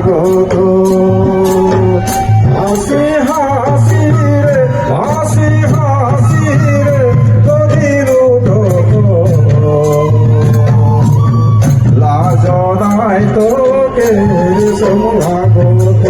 স্বাগত হাসি হাসি রে হাসি হাসি রে তোদের লাজ নাই তোকে সমাগত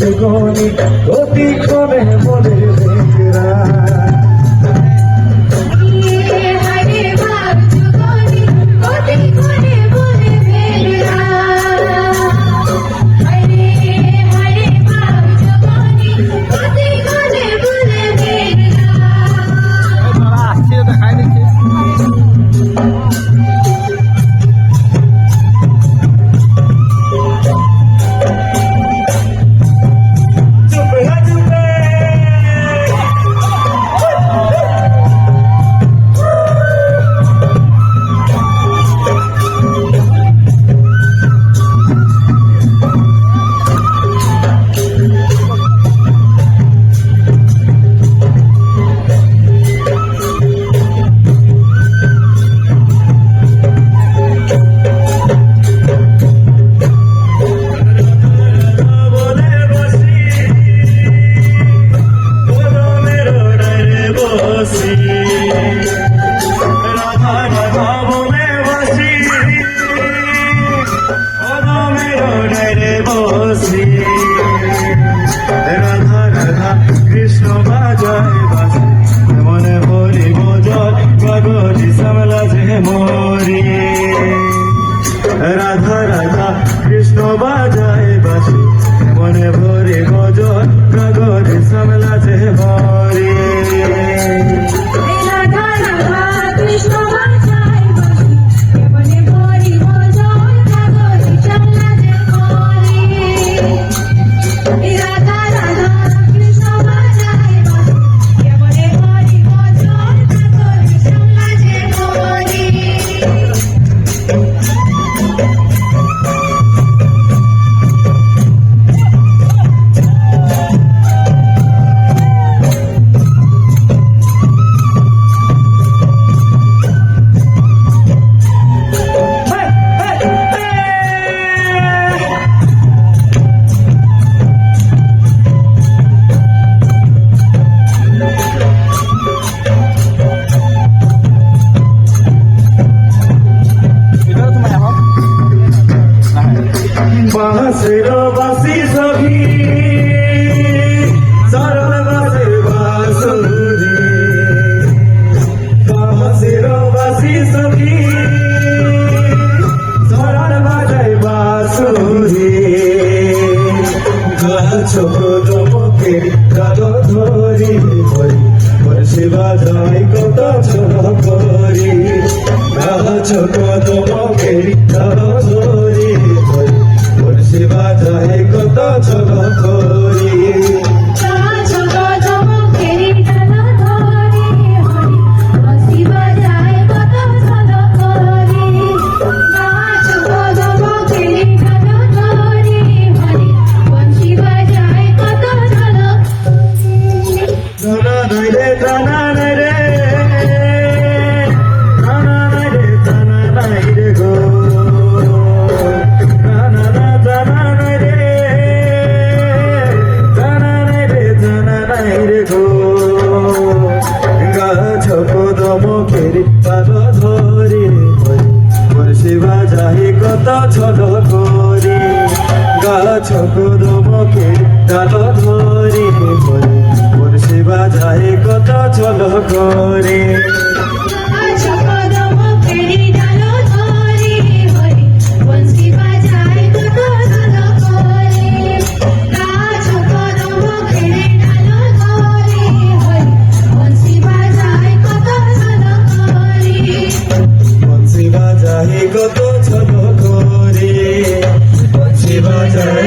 জীবনী অতি করে বলে বাজায় বাঁশি মনে ভরে গজল কাগজে সামলা যে ভরে রাধা রাধা কৃষ্ণ বাজায় বাঁশি কেমনে ভরি গজল কাগজে সামলা যে ভরে রাধা রাধা কৃষ্ণ বাজায় বাঁশি কেমনে ভরি গজল কাগজে সামলা যে ভরে বাঁশের বাঁশি সখী সরল বাঁশের বাঁশুরি বাঁশের বাঁশি সখী সরল বাজায় বাঁশুরি গাছ কদমকে কালো ধরি হরি বর্ষে বাজায় কত ছোট করি গাছ কদমকে কালো ধরি হরি বর্ষে বাজায় কত ছোট করি গাছ কদমকেরি ডালা ধরে হরি বাঁশি বাজায় কত ঝলক করে গাছ কদমকেরি ডালা ধরে হরি বাঁশি বাজায় কত ঝলক করে টানা নাই রে টানা নাই রে টানা নাই রে টানা নাই রে গো টানা না টানা নাই রে টানা নাই রে টানা নাই রে গো গাছ কদমকের পাতা ধরে বর্ষে বাজায় কত ছল করে গাছ কদমকের ডাল ধরে বর্ষে বাজায় কত ছল করে গাছ কদমকেরি ডালা ধরে হরি বাঁশি বাজায় কত ঝলক করে গাছ কদমকেরি ডালা ধরে হরি বাঁশি বাজায় কত ঝলক করে বংশী বাজায় কত ছল করে বংশী বাজায়